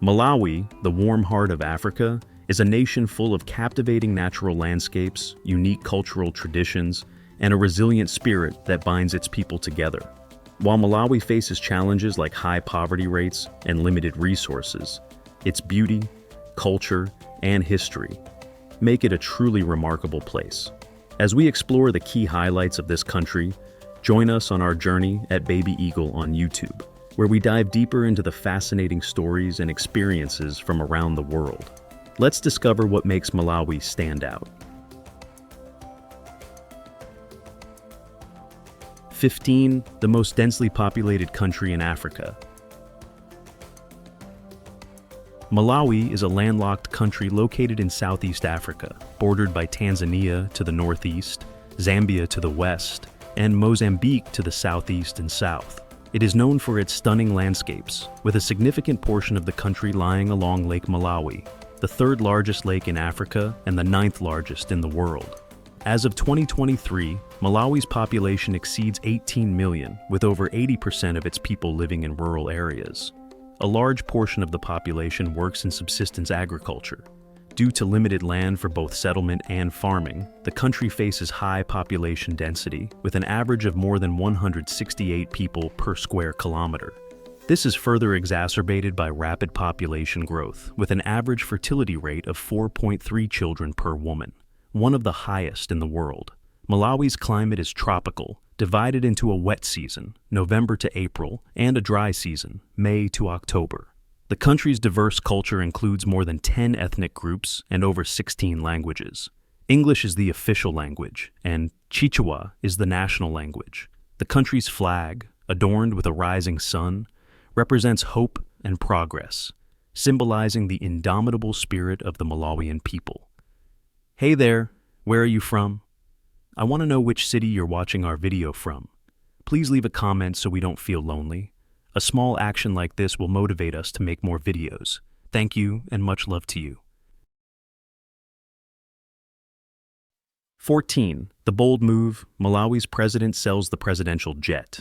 Malawi, the warm heart of Africa, is a nation full of captivating natural landscapes, unique cultural traditions, and a resilient spirit that binds its people together. While Malawi faces challenges like high poverty rates and limited resources, its beauty, culture, and history make it a truly remarkable place. As we explore the key highlights of this country, join us on our journey at Baby Eagle on YouTube, where we dive deeper into the fascinating stories and experiences from around the world. Let's discover what makes Malawi stand out. 15. The most densely populated country in Africa. Malawi is a landlocked country located in Southeast Africa, bordered by Tanzania to the northeast, Zambia to the west, and Mozambique to the southeast and south. It is known for its stunning landscapes, with a significant portion of the country lying along Lake Malawi, the third largest lake in Africa and the ninth largest in the world. As of 2023, Malawi's population exceeds 18 million, with over 80% of its people living in rural areas. A large portion of the population works in subsistence agriculture. Due to limited land for both settlement and farming, the country faces high population density, with an average of more than 168 people per square kilometer. This is further exacerbated by rapid population growth, with an average fertility rate of 4.3 children per woman, one of the highest in the world. Malawi's climate is tropical, divided into a wet season, November to April, and a dry season, May to October. The country's diverse culture includes more than 10 ethnic groups and over 16 languages. English is the official language, and Chichewa is the national language. The country's flag, adorned with a rising sun, represents hope and progress, symbolizing the indomitable spirit of the Malawian people. Hey there, where are you from? I want to know which city you're watching our video from. Please leave a comment so we don't feel lonely. A small action like this will motivate us to make more videos. Thank you and much love to you. 14. The bold move, Malawi's president sells the presidential jet.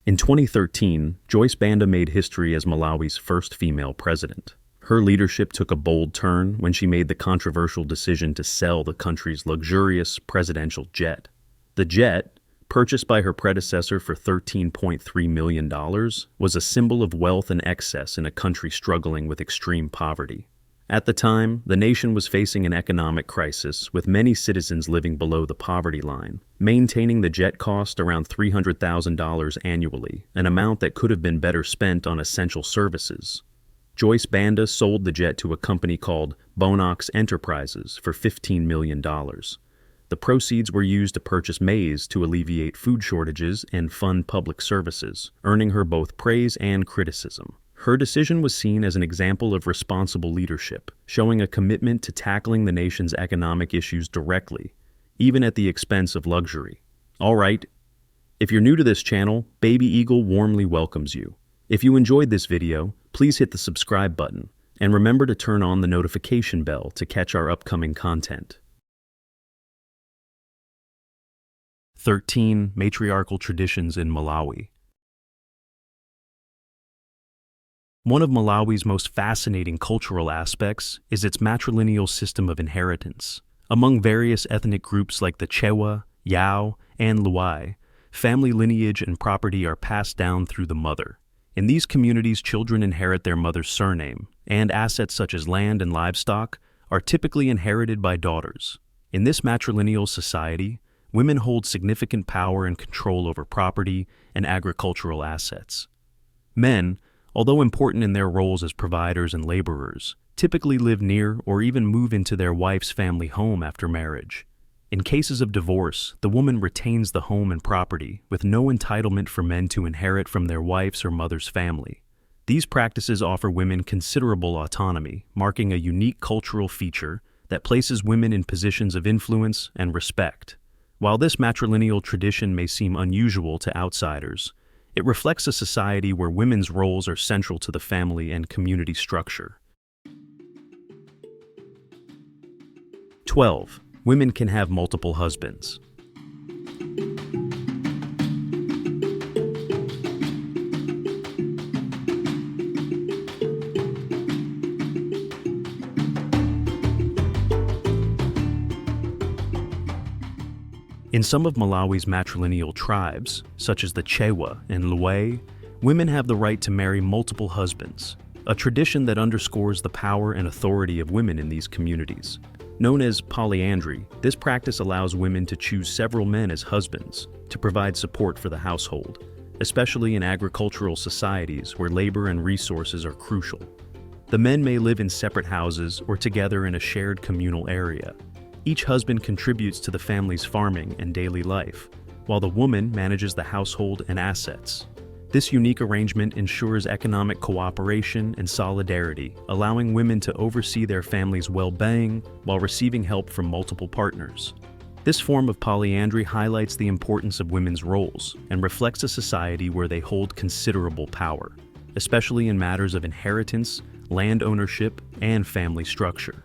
In 2013, Joyce Banda made history as Malawi's first female president. Her leadership took a bold turn when she made the controversial decision to sell the country's luxurious presidential jet. The jet, purchased by her predecessor for $13.3 million, was a symbol of wealth and excess in a country struggling with extreme poverty. At the time, the nation was facing an economic crisis, with many citizens living below the poverty line. Maintaining the jet cost around $300,000 annually, an amount that could have been better spent on essential services. Joyce Banda sold the jet to a company called Bonox Enterprises for $15 million. The proceeds were used to purchase maize to alleviate food shortages and fund public services, earning her both praise and criticism. Her decision was seen as an example of responsible leadership, showing a commitment to tackling the nation's economic issues directly, even at the expense of luxury. All right, if you're new to this channel, Baby Eagle warmly welcomes you. If you enjoyed this video, please hit the subscribe button, and remember to turn on the notification bell to catch our upcoming content. 13. Matriarchal traditions in Malawi. One of Malawi's most fascinating cultural aspects is its matrilineal system of inheritance. Among various ethnic groups like the Chewa, Yao, and Luai, family lineage and property are passed down through the mother. In these communities, children inherit their mother's surname, and assets such as land and livestock are typically inherited by daughters. In this matrilineal society, women hold significant power and control over property and agricultural assets. Men, although important in their roles as providers and laborers, typically live near or even move into their wife's family home after marriage. In cases of divorce, the woman retains the home and property, with no entitlement for men to inherit from their wife's or mother's family. These practices offer women considerable autonomy, marking a unique cultural feature that places women in positions of influence and respect. While this matrilineal tradition may seem unusual to outsiders, it reflects a society where women's roles are central to the family and community structure. 12. Women can have multiple husbands. In some of Malawi's matrilineal tribes, such as the Chewa and Lilongwe, women have the right to marry multiple husbands, a tradition that underscores the power and authority of women in these communities. Known as polyandry, this practice allows women to choose several men as husbands to provide support for the household, especially in agricultural societies where labor and resources are crucial. The men may live in separate houses or together in a shared communal area. Each husband contributes to the family's farming and daily life, while the woman manages the household and assets. This unique arrangement ensures economic cooperation and solidarity, allowing women to oversee their family's well-being while receiving help from multiple partners. This form of polyandry highlights the importance of women's roles and reflects a society where they hold considerable power, especially in matters of inheritance, land ownership, and family structure.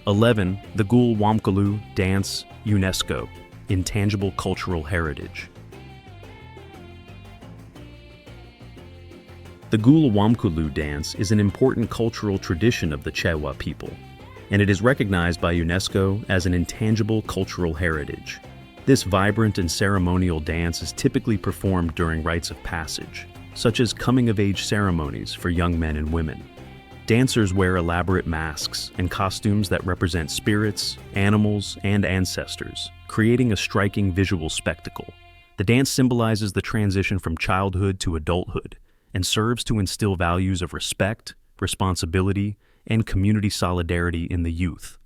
11. The Gule Wamkulu Dance, UNESCO, Intangible Cultural Heritage. The Gule Wamkulu dance is an important cultural tradition of the Chewa people, and it is recognized by UNESCO as an intangible cultural heritage. This vibrant and ceremonial dance is typically performed during rites of passage, such as coming-of-age ceremonies for young men and women. Dancers wear elaborate masks and costumes that represent spirits, animals, and ancestors, creating a striking visual spectacle. The dance symbolizes the transition from childhood to adulthood and serves to instill values of respect, responsibility, and community solidarity in the youth.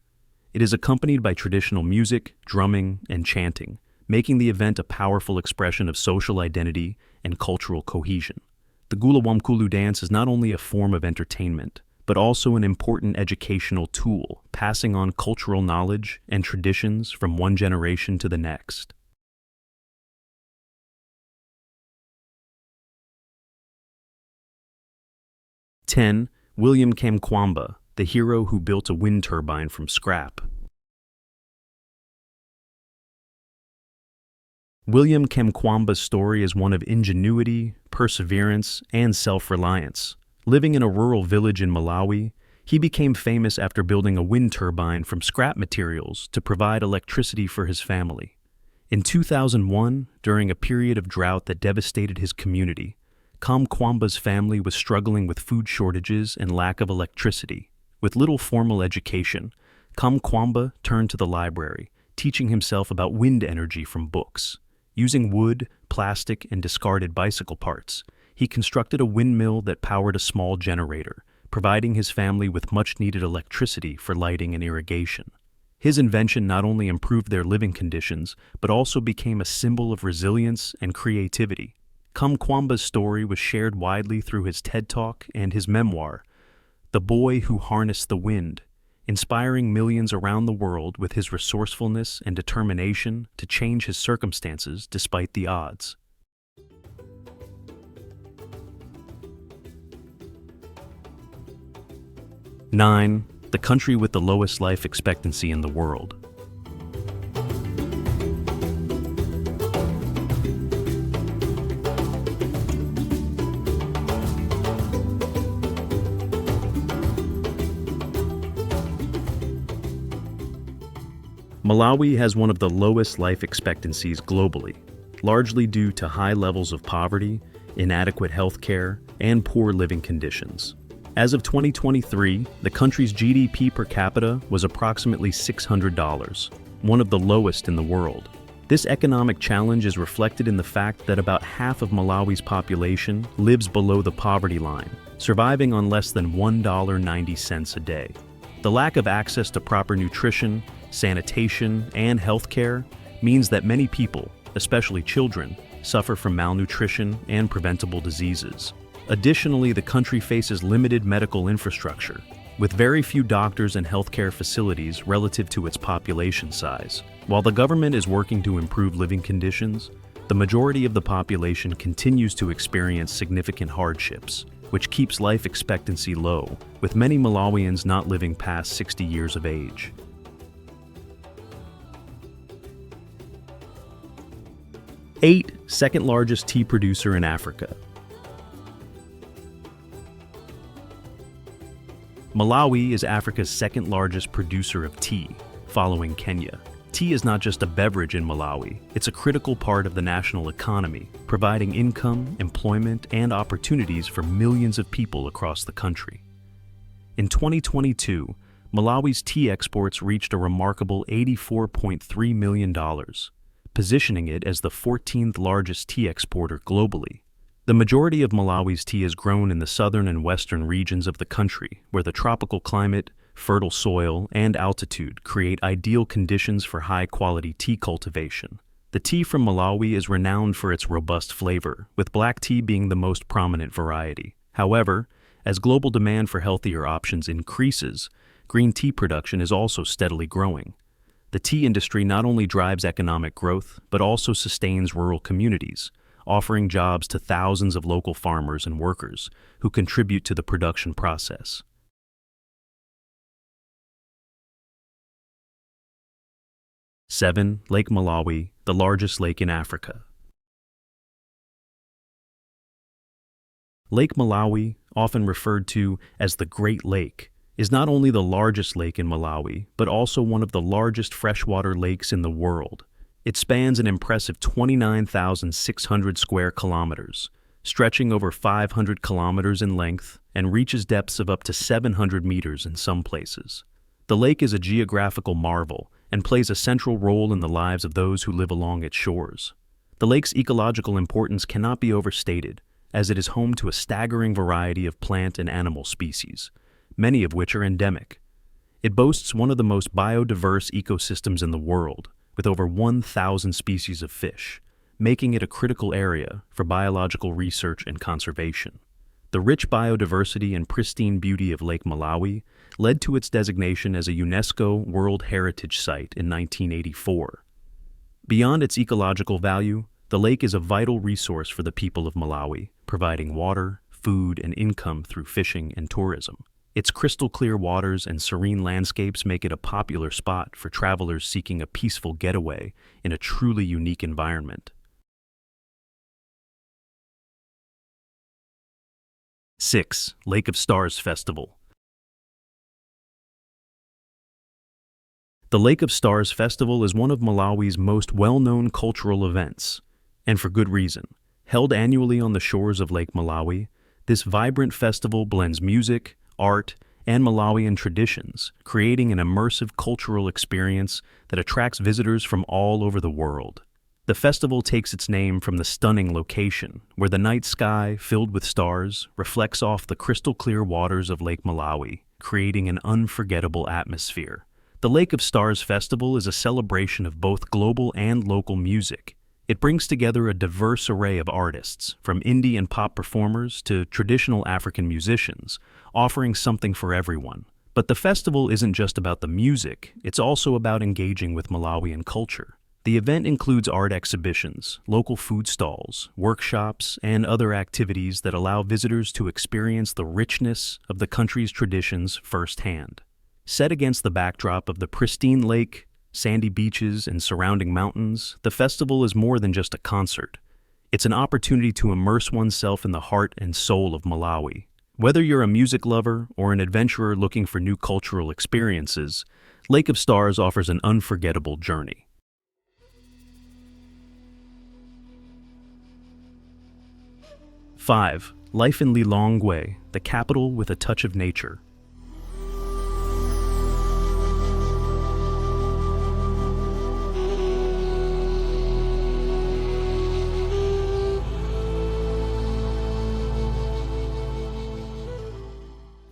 It is accompanied by traditional music, drumming, and chanting, making the event a powerful expression of social identity and cultural cohesion. The Gule Wamkulu dance is not only a form of entertainment, but also an important educational tool, passing on cultural knowledge and traditions from one generation to the next. (10) William Kamkwamba, the hero who built a wind turbine from scrap. William Kamkwamba's story is one of ingenuity, perseverance, and self-reliance. Living in a rural village in Malawi, he became famous after building a wind turbine from scrap materials to provide electricity for his family. In 2001, during a period of drought that devastated his community, Kamkwamba's family was struggling with food shortages and lack of electricity. With little formal education, Kamkwamba turned to the library, teaching himself about wind energy from books. Using wood, plastic, and discarded bicycle parts, he constructed a windmill that powered a small generator, providing his family with much-needed electricity for lighting and irrigation. His invention not only improved their living conditions, but also became a symbol of resilience and creativity. Kamkwamba's story was shared widely through his TED Talk and his memoir, The Boy Who Harnessed the Wind, inspiring millions around the world with his resourcefulness and determination to change his circumstances despite the odds. 9. The country with the lowest life expectancy in the world. Malawi has one of the lowest life expectancies globally, largely due to high levels of poverty, inadequate health care, and poor living conditions. As of 2023, the country's GDP per capita was approximately $600, one of the lowest in the world. This economic challenge is reflected in the fact that about half of Malawi's population lives below the poverty line, surviving on less than $1.90 a day. The lack of access to proper nutrition, sanitation, and health care means that many people, especially children, suffer from malnutrition and preventable diseases. Additionally, the country faces limited medical infrastructure, with very few doctors and healthcare facilities relative to its population size. While the government is working to improve living conditions, the majority of the population continues to experience significant hardships, which keeps life expectancy low, with many Malawians not living past 60 years of age. Eight, second largest tea producer in Africa. Malawi is Africa's second largest producer of tea, following Kenya. Tea is not just a beverage in Malawi, it's a critical part of the national economy, providing income, employment, and opportunities for millions of people across the country. In 2022, Malawi's tea exports reached a remarkable $84.3 million, positioning it as the 14th largest tea exporter globally. The majority of Malawi's tea is grown in the southern and western regions of the country, where the tropical climate, fertile soil, and altitude create ideal conditions for high-quality tea cultivation. The tea from Malawi is renowned for its robust flavor, with black tea being the most prominent variety. However, as global demand for healthier options increases, green tea production is also steadily growing. The tea industry not only drives economic growth, but also sustains rural communities, offering jobs to thousands of local farmers and workers who contribute to the production process. 7. Lake Malawi, the largest lake in Africa. Lake Malawi, often referred to as the Great Lake, is not only the largest lake in Malawi, but also one of the largest freshwater lakes in the world. It spans an impressive 29,600 square kilometers, stretching over 500 kilometers in length and reaches depths of up to 700 meters in some places. The lake is a geographical marvel and plays a central role in the lives of those who live along its shores. The lake's ecological importance cannot be overstated, as it is home to a staggering variety of plant and animal species, many of which are endemic. It boasts one of the most biodiverse ecosystems in the world, with over 1,000 species of fish, making it a critical area for biological research and conservation. The rich biodiversity and pristine beauty of Lake Malawi led to its designation as a UNESCO World Heritage Site in 1984. Beyond its ecological value, the lake is a vital resource for the people of Malawi, providing water, food, and income through fishing and tourism. Its crystal-clear waters and serene landscapes make it a popular spot for travelers seeking a peaceful getaway in a truly unique environment. 6. Lake of Stars Festival. The Lake of Stars Festival is one of Malawi's most well-known cultural events, and for good reason. Held annually on the shores of Lake Malawi, this vibrant festival blends music, art, and Malawian traditions, creating an immersive cultural experience that attracts visitors from all over the world. The festival takes its name from the stunning location, where the night sky, filled with stars, reflects off the crystal-clear waters of Lake Malawi, creating an unforgettable atmosphere. The Lake of Stars Festival is a celebration of both global and local music. It brings together a diverse array of artists, from indie and pop performers to traditional African musicians, offering something for everyone. But the festival isn't just about the music, it's also about engaging with Malawian culture. The event includes art exhibitions, local food stalls, workshops, and other activities that allow visitors to experience the richness of the country's traditions firsthand. Set against the backdrop of the pristine lake, sandy beaches, and surrounding mountains, the festival is more than just a concert. It's an opportunity to immerse oneself in the heart and soul of Malawi. Whether you're a music lover or an adventurer looking for new cultural experiences, Lake of Stars offers an unforgettable journey. 5. Life in Lilongwe, the capital with a touch of nature.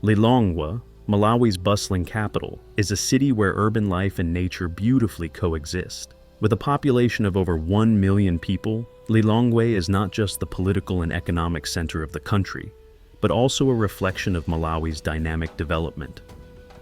Lilongwe, Malawi's bustling capital, is a city where urban life and nature beautifully coexist. With a population of over 1 million people, Lilongwe is not just the political and economic center of the country, but also a reflection of Malawi's dynamic development.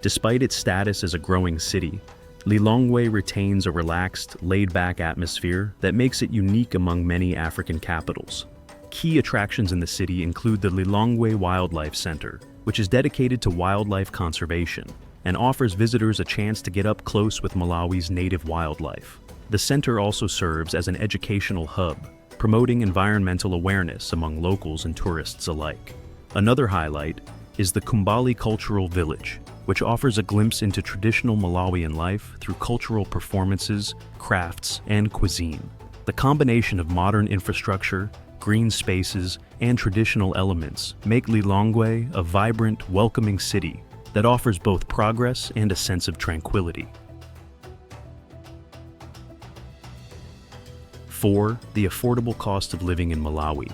Despite its status as a growing city, Lilongwe retains a relaxed, laid-back atmosphere that makes it unique among many African capitals. Key attractions in the city include the Lilongwe Wildlife Center, which is dedicated to wildlife conservation and offers visitors a chance to get up close with Malawi's native wildlife. The center also serves as an educational hub, promoting environmental awareness among locals and tourists alike. Another highlight is the Kumbali Cultural Village, which offers a glimpse into traditional Malawian life through cultural performances, crafts, and cuisine. The combination of modern infrastructure, green spaces, and traditional elements make Lilongwe a vibrant, welcoming city that offers both progress and a sense of tranquility. 4. The affordable cost of living in Malawi.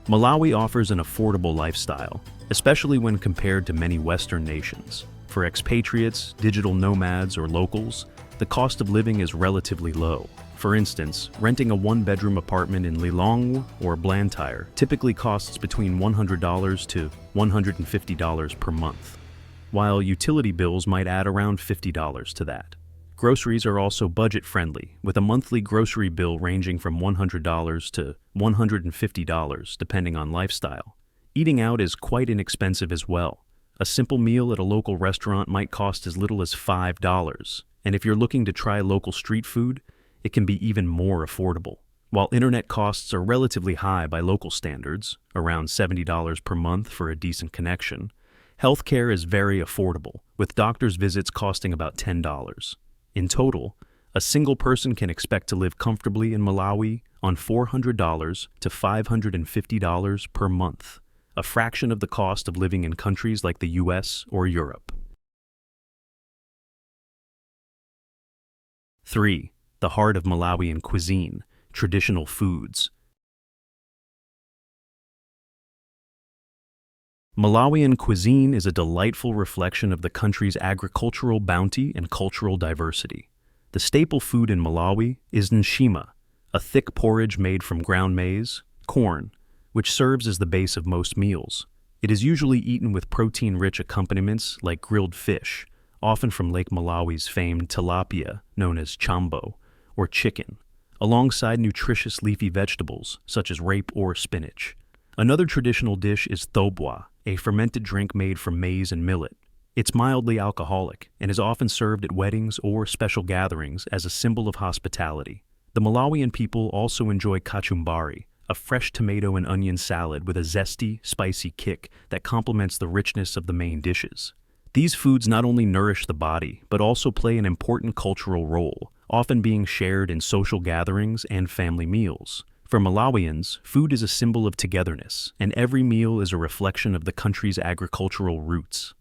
Malawi offers an affordable lifestyle, especially when compared to many Western nations. For expatriates, digital nomads, or locals, the cost of living is relatively low. For instance, renting a one-bedroom apartment in Lilongwe or Blantyre typically costs between $100 to $150 per month, while utility bills might add around $50 to that. Groceries are also budget-friendly, with a monthly grocery bill ranging from $100 to $150 depending on lifestyle. Eating out is quite inexpensive as well. A simple meal at a local restaurant might cost as little as $5, and if you're looking to try local street food, it can be even more affordable. While internet costs are relatively high by local standards, around $70 per month for a decent connection, healthcare is very affordable, with doctor's visits costing about $10. In total, a single person can expect to live comfortably in Malawi on $400 to $550 per month, a fraction of the cost of living in countries like the US or Europe. 3. The heart of Malawian cuisine, traditional foods. Malawian cuisine is a delightful reflection of the country's agricultural bounty and cultural diversity. The staple food in Malawi is nshima, a thick porridge made from ground maize, corn, which serves as the base of most meals. It is usually eaten with protein-rich accompaniments like grilled fish, often from Lake Malawi's famed tilapia, known as chambo, or chicken, alongside nutritious leafy vegetables such as rape or spinach. Another traditional dish is thobwa, a fermented drink made from maize and millet. It's mildly alcoholic and is often served at weddings or special gatherings as a symbol of hospitality. The Malawian people also enjoy kachumbari, a fresh tomato and onion salad with a zesty, spicy kick that complements the richness of the main dishes. These foods not only nourish the body, but also play an important cultural role, often being shared in social gatherings and family meals. For Malawians, food is a symbol of togetherness, and every meal is a reflection of the country's agricultural roots.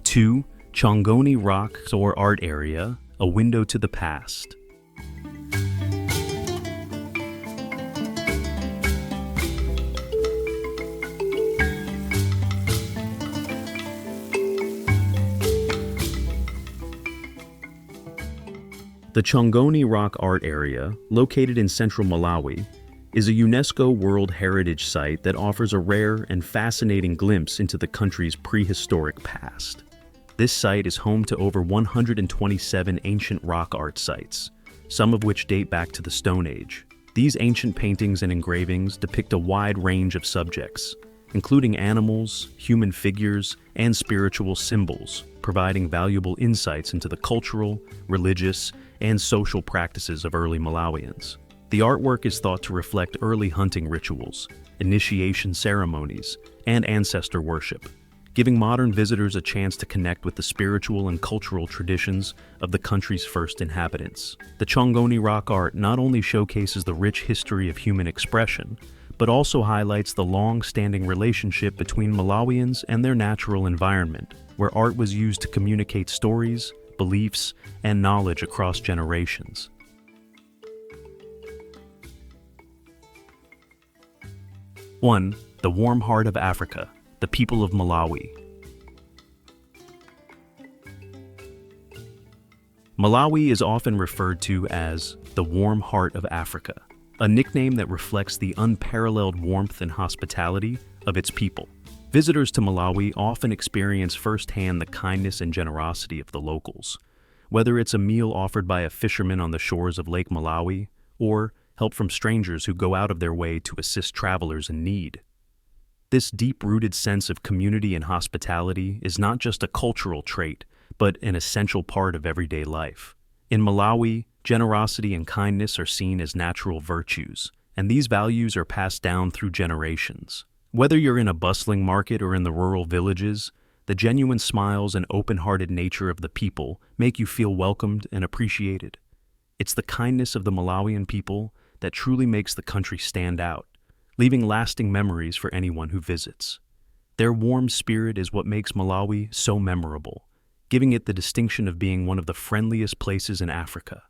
2. Chongoni Rock or Art Area, a window to the past. The Chongoni Rock Art Area, located in central Malawi, is a UNESCO World Heritage Site that offers a rare and fascinating glimpse into the country's prehistoric past. This site is home to over 127 ancient rock art sites, some of which date back to the Stone Age. These ancient paintings and engravings depict a wide range of subjects, including animals, human figures, and spiritual symbols, providing valuable insights into the cultural, religious, and social practices of early Malawians. The artwork is thought to reflect early hunting rituals, initiation ceremonies, and ancestor worship, giving modern visitors a chance to connect with the spiritual and cultural traditions of the country's first inhabitants. The Chongoni rock art not only showcases the rich history of human expression, but also highlights the long-standing relationship between Malawians and their natural environment, where art was used to communicate stories, beliefs, and knowledge across generations. One, the warm heart of Africa, the people of Malawi. Malawi is often referred to as the warm heart of Africa, a nickname that reflects the unparalleled warmth and hospitality of its people. Visitors to Malawi often experience firsthand the kindness and generosity of the locals, whether it's a meal offered by a fisherman on the shores of Lake Malawi or help from strangers who go out of their way to assist travelers in need. This deep-rooted sense of community and hospitality is not just a cultural trait, but an essential part of everyday life. In Malawi, generosity and kindness are seen as natural virtues, and these values are passed down through generations. Whether you're in a bustling market or in the rural villages, the genuine smiles and open-hearted nature of the people make you feel welcomed and appreciated. It's the kindness of the Malawian people that truly makes the country stand out, leaving lasting memories for anyone who visits. Their warm spirit is what makes Malawi so memorable, giving it the distinction of being one of the friendliest places in Africa.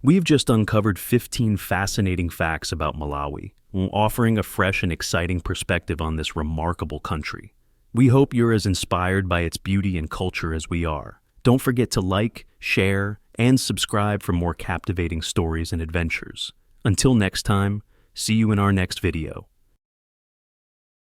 We've just uncovered 15 fascinating facts about Malawi, offering a fresh and exciting perspective on this remarkable country. We hope you're as inspired by its beauty and culture as we are. Don't forget to like, share, and subscribe for more captivating stories and adventures. Until next time, see you in our next video.